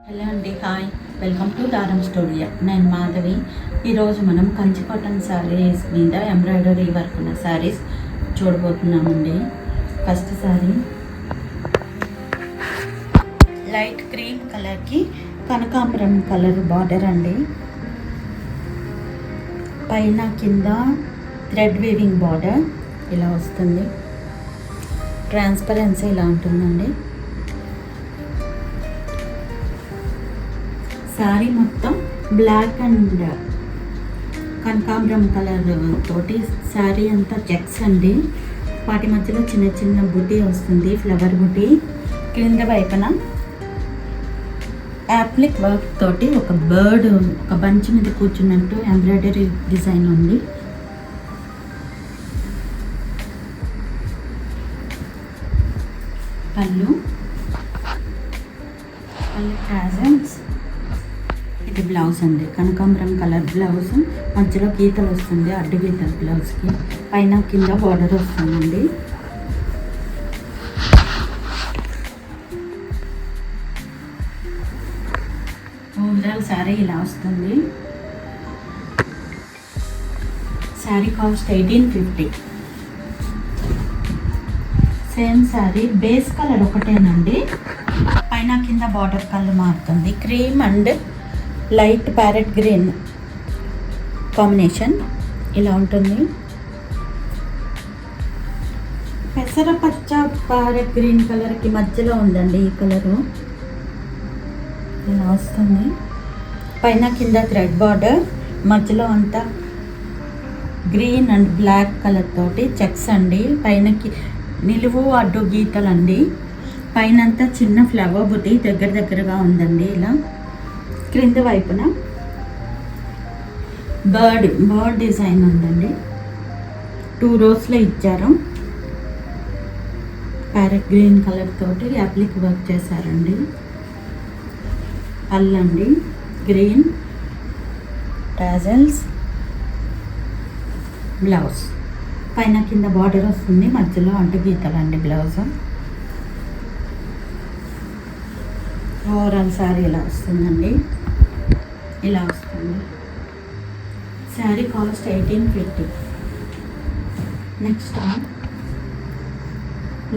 Hello అండి, hi, welcome to దారం studio. నేను మాధవి. ఈరోజు మనం కంచి కాటన్ శారీస్ మీద ఎంబ్రాయిడరీ వర్క్ ఉన్న శారీస్ చూడబోతున్నామండి. ఫస్ట్ శారీ లైట్ క్రీమ్ కలర్కి కనకాంబరం కలర్ బార్డర్ అండి. పైన కింద థ్రెడ్ వీవింగ్ బార్డర్ ఇలా వస్తుంది. ట్రాన్స్పరెన్సీ ఇలా ఉంటుందండి. శారీ మొత్తం బ్లాక్ అండ్ కనకాంబరం కలర్ తోటి శారీ అంతా చెక్స్ అండి. వాటి మధ్యలో చిన్న చిన్న బుటీ వస్తుంది, ఫ్లవర్ బుటీ. క్రింద వైపున యాప్లిక్ వర్క్ తోటి ఒక బర్డ్ ఒక బంచ్ మీద కూర్చున్నట్టు ఎంబ్రాయిడరీ డిజైన్ ఉంది. పళ్ళు ట్రాజల్స్. ఇది బ్లౌజ్ అండి, కనకాంబరం కలర్ బ్లౌజ్. మధ్యలో గీతలు వస్తుంది, అడ్డు గీతలు బ్లౌజ్కి. పైన కింద బార్డర్ వస్తుందండి. ఓవరాల్ శారీ ఇలా వస్తుంది. Sari cost 1850. Same sari, base colour ఒకటేనండి. పైన కింద బార్డర్ కలర్ మారుతుంది. Cream and light parrot green combination ఇలా ఉంటుంది. పెసర పచ్చ ప్యారెట్ గ్రీన్ కలర్కి మధ్యలో ఉందండి ఈ కలరు. ఇలా వస్తుంది. పైన కింద థ్రెడ్ బార్డర్, మధ్యలో అంతా గ్రీన్ అండ్ బ్లాక్ కలర్ తోటి చెక్స్ అండి. పైనకి నిలువు అడ్డు గీతలండి. పైన అంతా చిన్న ఫ్లవర్ బుటీ దగ్గరగా ఉందండి. ఇలా క్రింద వైపున బర్డ్ డిజైన్ ఉందండి. 2 రోస్లో ఇచ్చారు. ప్యారెట్ గ్రీన్ కలర్ తోటి యాప్లిక్ వర్క్ చేశారండి. పళ్ళండి గ్రీన్, టాజల్స్, బ్లౌజ్. పైన కింద బార్డర్ వస్తుంది, మధ్యలో అంటు గీతలండి బ్లౌజ్. ఓవరాల్ శారీ ఇలా వస్తుందండి. ఇలా వస్తుంది. Sari cost 1850. Next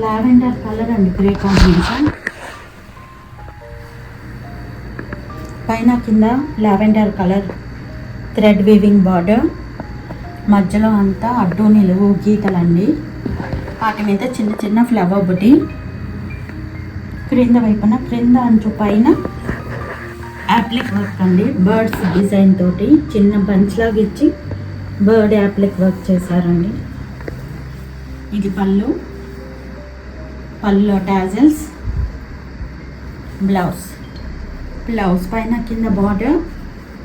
lavender colour అండి, గ్రే కాంబినేషన్. పైన కింద lavender colour thread weaving border, మధ్యలో అంతా అడ్డు నిలువు గీతలండి. వాటి మీద చిన్న చిన్న ఫ్లవర్ బుటీ. క్రింద వైపున క్రింద అంచు పైన యాప్లిక్ వర్క్ అండి. బర్డ్స్ డిజైన్ తోటి చిన్న బంచ్ లాగా ఇచ్చి బర్డ్ యాప్లిక్ వర్క్ చేశారండి. ఇది పళ్ళు టాజల్స్, బ్లౌజ్ పైన కింద బార్డర్,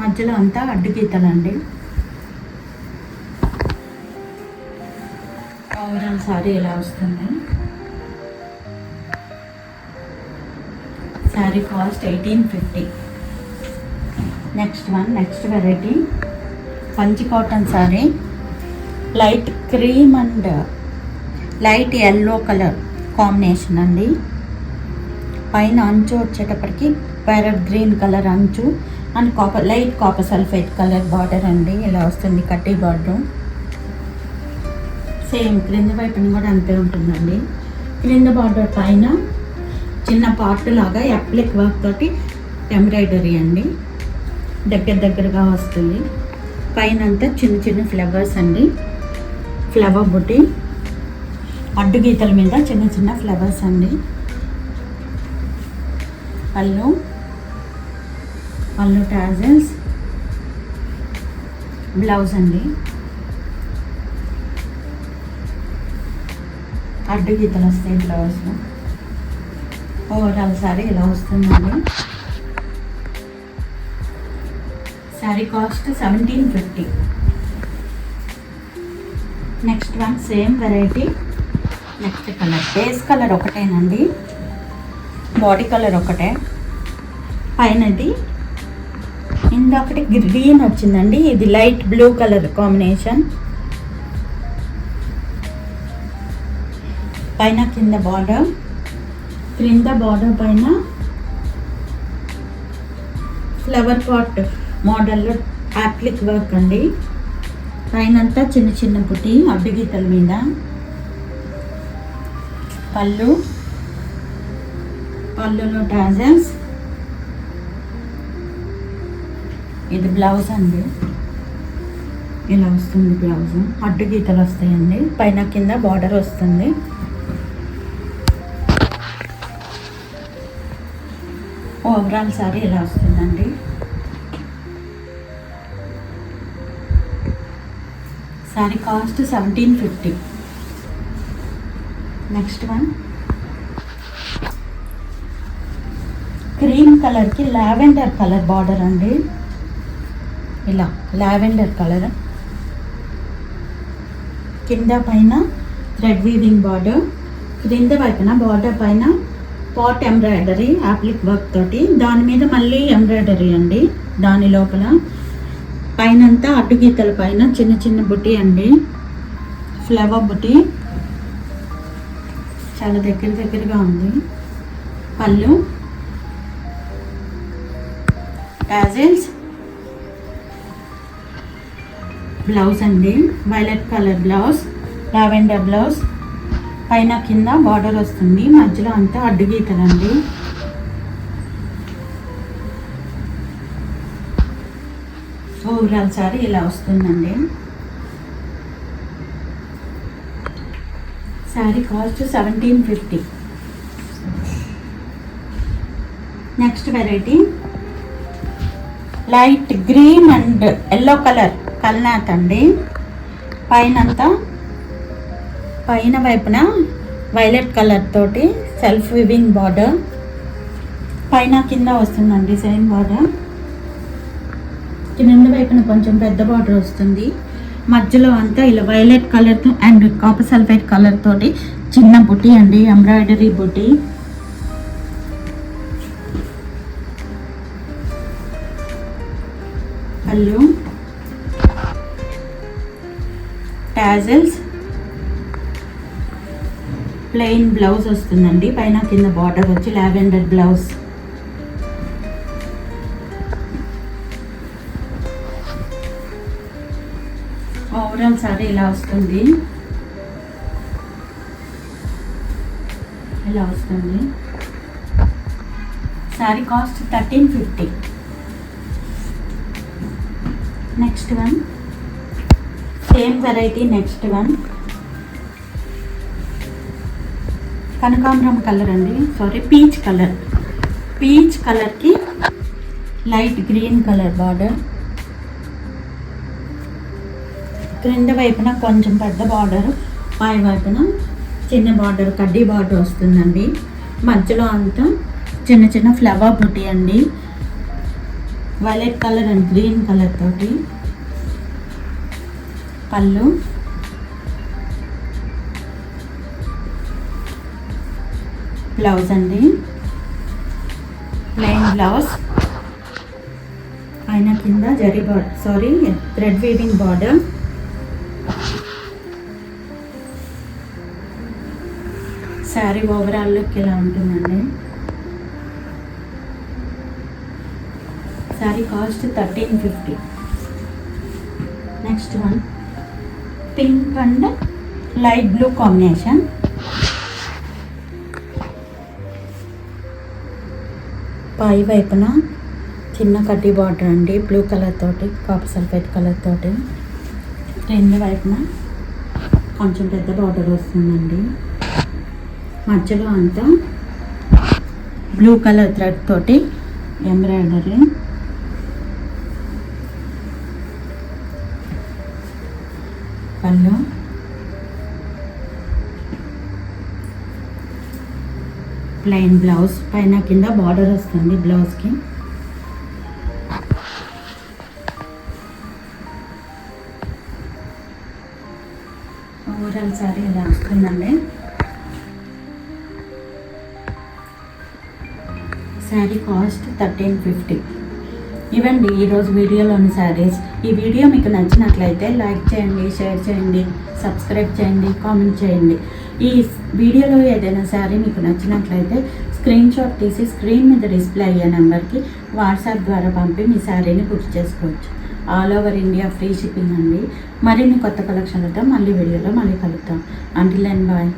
మధ్యలో అంతా అడ్డు గీతలండి. ఓవరాల్ సారీ ఇలా వస్తుంది. Sari cost 1850. Next variety Kanchi cotton sari. Light cream and light yellow colour combination అండి. పైన అంచు వచ్చేటప్పటికి ప్యారెట్ గ్రీన్ కలర్ అంచు and light copper sulphate colour border అండి. ఇలా వస్తుంది కట్టి బార్డర్. సేమ్ క్రింద వైపున కూడా అంతే ఉంటుందండి. క్రింద బార్డర్ పైన చిన్న పార్ట్ లాగా యాప్లిక్ వర్క్ తోటి ఎంబ్రాయిడరీ అండి. దగ్గరగా వస్తుంది. పైన అంతా చిన్న చిన్న ఫ్లవర్స్ అండి, ఫ్లవర్ బుటీ. అడ్డు గీతల మీద చిన్న చిన్న ఫ్లవర్స్ అండి. పళ్ళు టాజల్స్, బ్లౌజ్ అండి. అడ్డు గీతలు వస్తాయి బ్లౌజ్లో. ఓవరాల్ శారీ ఇలా వస్తుందండి. Sari cost 1750. Next same variety. Next colour, base colour ఒకటేనండి, బాడీ కలర్ ఒకటే. పైనది ఇంకొకటి గ్రీన్ వచ్చిందండి. ఇది లైట్ బ్లూ కలర్ కాంబినేషన్. పైన కింద బార్డర్, క్రింద బార్డర్ పైన ఫ్లవర్ పాట్ మోడల్లో యాప్లిక్ వర్క్ అండి. పైనంతా చిన్న చిన్న బుట్టి అడ్డు గీతల మీద. పళ్ళులో టాజల్స్. ఇది బ్లౌజ్ అండి, ఇలా వస్తుంది బ్లౌజ్. అడ్డు గీతలు వస్తాయండి, పైన కింద బార్డర్ వస్తుంది. ఓవరాల్ సారీ ఇలా వస్తుందండి. Sari cost 1750. Next one cream కలర్కి లావెండర్ కలర్ బార్డర్ అండి. ఇలా లావెండర్ కలర్, కింద పైన థ్రెడ్ వీవింగ్ బార్డర్, క్రింద వైపున బార్డర్ పైన పాట్ ఎంబ్రాయిడరీ యాప్లిక్ వర్క్ తోటి, దాని మీద మళ్ళీ ఎంబ్రాయిడరీ అండి. దాని లోపల పైనంతా అడ్డు గీతల పైన చిన్న చిన్న బుట్టి అండి, ఫ్లవర్ బుట్టి, చాలా దగ్గరగా ఉంది. పళ్ళు, టాజిల్స్, బ్లౌజ్ అండి, violet colour blouse, lavender blouse, పైన కింద బార్డర్ వస్తుంది, మధ్యలో అంతా అడ్డు గీతలండి. ఓవరాల్ సారీ ఇలా వస్తుందండి. Sari cost 1750. Next variety light green and yellow colour కల్నాథ్ అండి. పైన వైపున వైలెట్ కలర్ తోటి సెల్ఫ్ వివింగ్ బార్డర్, పైన కింద వస్తుందండి సేమ్ బార్డర్. కింద వైపున కొంచెం పెద్ద బార్డర్ వస్తుంది, మధ్యలో అంతా ఇలా వైలెట్ కలర్తో అండ్ కాపర్ సల్ఫేట్ కలర్ తోటి చిన్న బుట్టి అండి, ఎంబ్రాయిడరీ బుట్టి. పళ్ళు, టాజల్స్, ప్లెయిన్ బ్లౌజ్ వస్తుందండి, పైన కింద బార్డర్ వచ్చి లావెండర్ బ్లౌజ్. ఓవరాల్ సారీ ఇలా వస్తుంది. Sorry cost 1350. Next one same variety. Next one కనకాంబరం కలర్ అండి, పీచ్ కలర్కి లైట్ గ్రీన్ కలర్ బార్డర్, క్రింద వైపున కొంచెం పెద్ద బార్డర్, పై వైపున చిన్న బార్డర్ కడ్డీ బార్డర్ వస్తుందండి, మధ్యలో అంతా చిన్న చిన్న ఫ్లవర్ బుట్టి అండి, violet colour and green colour తోటి. పళ్ళు, బ్లౌజ్ అండి, ప్లెయిన్ బ్లౌజ్, పైన కింద thread weaving border. Sari overall look ఇలా ఉంటుందండి. Sari cost 1350. Next one pink and light blue combination. పై వైపున చిన్న కడ్డీ బార్డర్ అండి, బ్లూ కలర్ తోటి కాపర్ సల్ఫేట్ కలర్ తోటి. రెండు వైపున కొంచెం పెద్ద బార్డర్ వస్తుందండి, మధ్యలో అంతా బ్లూ కలర్ థ్రెడ్ తోటి ఎంబ్రాయిడరీ. పళ్ళు, ప్లెయిన్ బ్లౌజ్, పైన కింద బార్డర్ వస్తుంది బ్లౌజ్కి. ఓవరాల్ సారీ ఇలా వస్తుందండి. శారీ కాస్ట్ 1350. ఇవండి ఈరోజు వీడియోలోని శారీస్. ఈ వీడియో మీకు నచ్చినట్లయితే లైక్ చేయండి, షేర్ చేయండి, సబ్స్క్రైబ్ చేయండి, కామెంట్ చేయండి. ఈ వీడియోలో ఏదైనా శారీ మీకు నచ్చినట్లయితే స్క్రీన్ షాట్ తీసి స్క్రీన్ మీద డిస్ప్లే అయ్యే నెంబర్కి వాట్సాప్ ద్వారా పంపి మీ శారీని బుక్ చేసుకోవచ్చు. All over India free shipping అండి. మరిన్ని కొత్త కలెక్షన్లతో మళ్ళీ వీడియోలో మళ్ళీ కలుద్దాం. Until then bye.